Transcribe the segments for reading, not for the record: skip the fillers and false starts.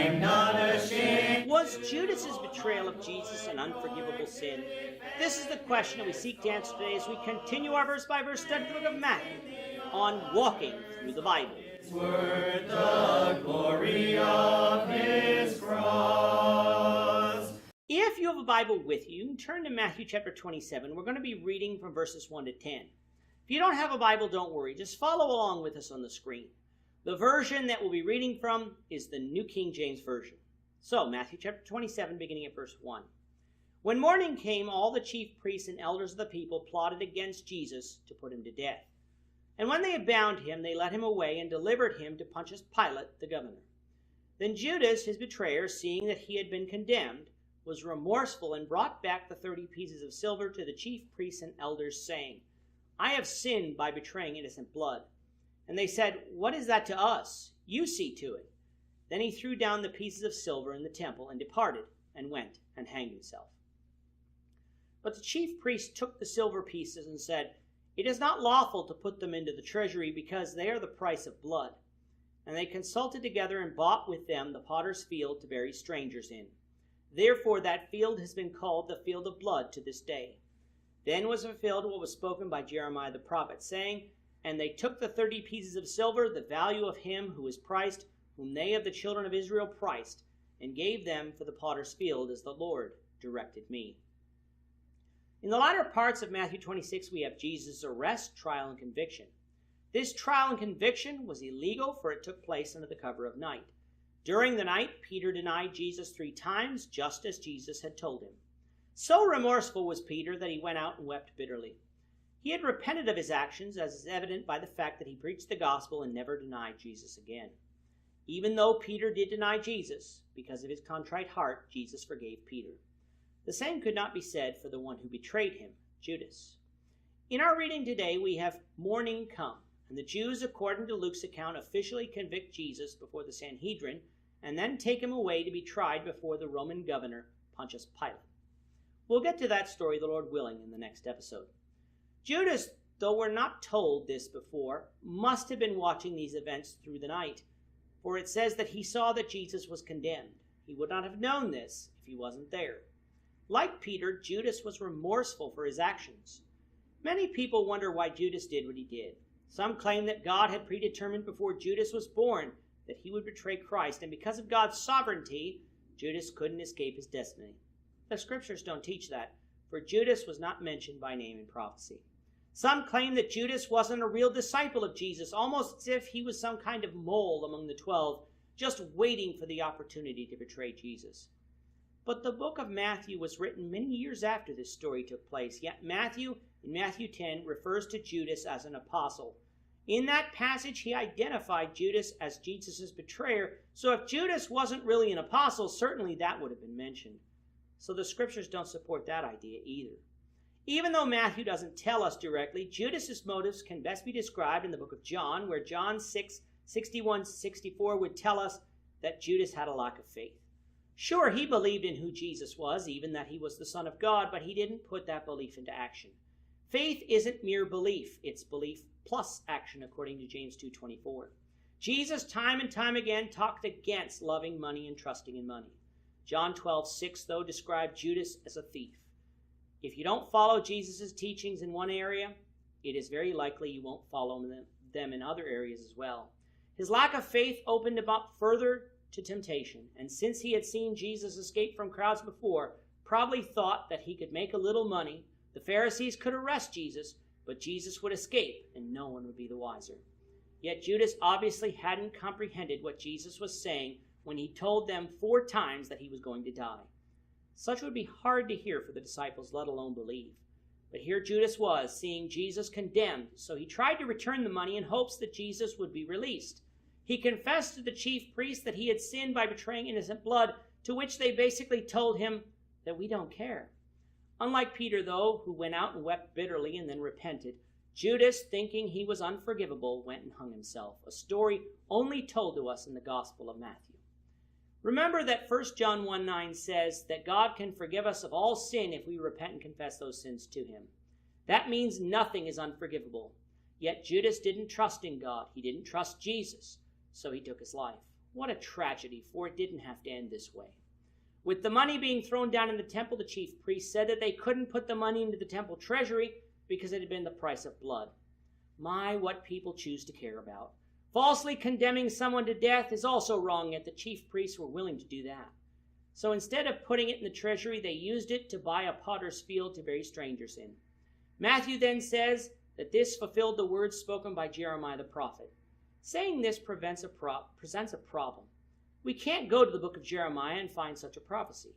I'm not ashamed. Was Judas's betrayal of Jesus an unforgivable sin? This is the question that we seek to answer today as we continue our verse-by-verse study of the book of Matthew on walking through the Bible. Worth the glory of his cross. If you have a Bible with you, turn to Matthew chapter 27. We're going to be reading from verses 1 to 10. If you don't have a Bible, don't worry. Just follow along with us on the screen. The version that we'll be reading from is the New King James Version. So, Matthew chapter 27, beginning at verse 1. When morning came, all the chief priests and elders of the people plotted against Jesus to put him to death. And when they had bound him, they led him away and delivered him to Pontius Pilate, the governor. Then Judas, his betrayer, seeing that he had been condemned, was remorseful and brought back the 30 pieces of silver to the chief priests and elders, saying, I have sinned by betraying innocent blood. And they said, What is that to us? You see to it. Then he threw down the pieces of silver in the temple and departed, and went and hanged himself. But the chief priests took the silver pieces and said, It is not lawful to put them into the treasury, because they are the price of blood. And they consulted together and bought with them the potter's field to bury strangers in. Therefore that field has been called the field of blood to this day. Then was fulfilled what was spoken by Jeremiah the prophet, saying, And they took the 30 pieces of silver, the value of him who was priced, whom they of the children of Israel priced, and gave them for the potter's field, as the Lord directed me. In the latter parts of Matthew 26, we have Jesus' arrest, trial, and conviction. This trial and conviction was illegal, for it took place under the cover of night. During the night, Peter denied Jesus 3 times, just as Jesus had told him. So remorseful was Peter that he went out and wept bitterly. He had repented of his actions, as is evident by the fact that he preached the gospel and never denied Jesus again. Even though Peter did deny Jesus, because of his contrite heart, Jesus forgave Peter. The same could not be said for the one who betrayed him, Judas. In our reading today, we have morning come, and the Jews, according to Luke's account, officially convict Jesus before the Sanhedrin, and then take him away to be tried before the Roman governor, Pontius Pilate. We'll get to that story, the Lord willing, in the next episode. Judas, though we're not told this before, must have been watching these events through the night, for it says that he saw that Jesus was condemned. He would not have known this if he wasn't there. Like Peter, Judas was remorseful for his actions. Many people wonder why Judas did what he did. Some claim that God had predetermined before Judas was born that he would betray Christ, and because of God's sovereignty, Judas couldn't escape his destiny. The scriptures don't teach that, for Judas was not mentioned by name in prophecy. Some claim that Judas wasn't a real disciple of Jesus, almost as if he was some kind of mole among the 12, just waiting for the opportunity to betray Jesus. But the book of Matthew was written many years after this story took place, yet Matthew, in Matthew 10, refers to Judas as an apostle. In that passage, he identified Judas as Jesus' betrayer, so if Judas wasn't really an apostle, certainly that would have been mentioned. So the scriptures don't support that idea either. Even though Matthew doesn't tell us directly, Judas's motives can best be described in the book of John, where John 6:61-64 would tell us that Judas had a lack of faith. Sure, he believed in who Jesus was, even that he was the Son of God, but he didn't put that belief into action. Faith isn't mere belief, it's belief plus action, according to James 2:24. Jesus time and time again talked against loving money and trusting in money. John 12:6, though, described Judas as a thief. If you don't follow Jesus' teachings in one area, it is very likely you won't follow them in other areas as well. His lack of faith opened him up further to temptation, and since he had seen Jesus escape from crowds before, probably thought that he could make a little money, the Pharisees could arrest Jesus, but Jesus would escape and no one would be the wiser. Yet Judas obviously hadn't comprehended what Jesus was saying when he told them 4 times that he was going to die. Such would be hard to hear for the disciples, let alone believe. But here Judas was, seeing Jesus condemned, so he tried to return the money in hopes that Jesus would be released. He confessed to the chief priests that he had sinned by betraying innocent blood, to which they basically told him that we don't care. Unlike Peter, though, who went out and wept bitterly and then repented, Judas, thinking he was unforgivable, went and hung himself, a story only told to us in the Gospel of Matthew. Remember that 1 John 1:9 says that God can forgive us of all sin if we repent and confess those sins to him. That means nothing is unforgivable. Yet Judas didn't trust in God. He didn't trust Jesus, so he took his life. What a tragedy, for it didn't have to end this way. With the money being thrown down in the temple, the chief priests said that they couldn't put the money into the temple treasury because it had been the price of blood. My, what people choose to care about. Falsely condemning someone to death is also wrong, yet the chief priests were willing to do that. So instead of putting it in the treasury, they used it to buy a potter's field to bury strangers in. Matthew then says that this fulfilled the words spoken by Jeremiah the prophet. Saying this presents a problem. We can't go to the book of Jeremiah and find such a prophecy.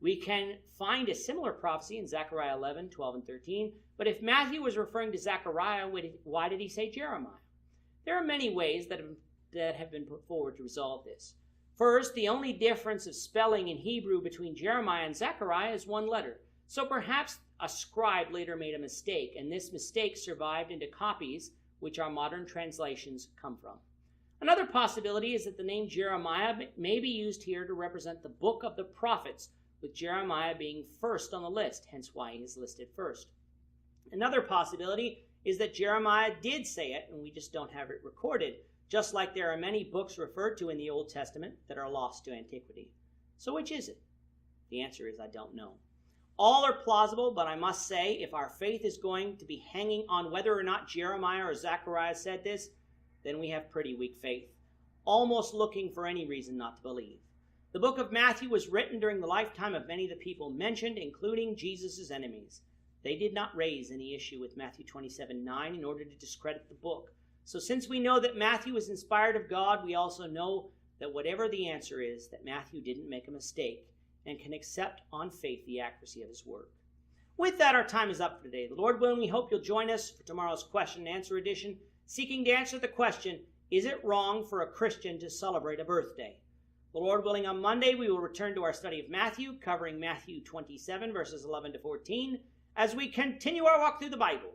We can find a similar prophecy in Zechariah 11, 12, and 13, but if Matthew was referring to Zechariah, why did he say Jeremiah? There are many ways that have been put forward to resolve this. First, the only difference of spelling in Hebrew between Jeremiah and Zechariah is one letter. So perhaps a scribe later made a mistake, and this mistake survived into copies, which our modern translations come from. Another possibility is that the name Jeremiah may be used here to represent the book of the prophets, with Jeremiah being first on the list, hence why he is listed first. Another possibility is that Jeremiah did say it, and we just don't have it recorded, just like there are many books referred to in the Old Testament that are lost to antiquity. So which is it? The answer is I don't know. All are plausible, but I must say, if our faith is going to be hanging on whether or not Jeremiah or Zechariah said this, then we have pretty weak faith, almost looking for any reason not to believe. The book of Matthew was written during the lifetime of many of the people mentioned, including Jesus' enemies. They did not raise any issue with Matthew 27:9 in order to discredit the book. So since we know that Matthew was inspired of God, we also know that whatever the answer is, that Matthew didn't make a mistake and can accept on faith the accuracy of his work. With that, our time is up for today. The Lord willing, we hope you'll join us for tomorrow's question and answer edition, seeking to answer the question, is it wrong for a Christian to celebrate a birthday? The Lord willing, on Monday, we will return to our study of Matthew, covering Matthew 27, verses 11 to 14, as we continue our walk through the Bible,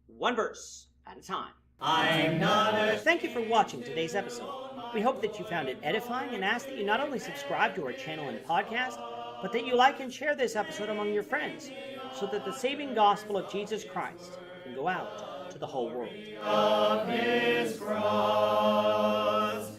one verse at a time. I'm not ashamed. Thank you for watching today's episode. We hope that you found it edifying and ask that you not only subscribe to our channel and podcast, but that you like and share this episode among your friends, so that the saving gospel of Jesus Christ can go out to the whole world. Of his cross.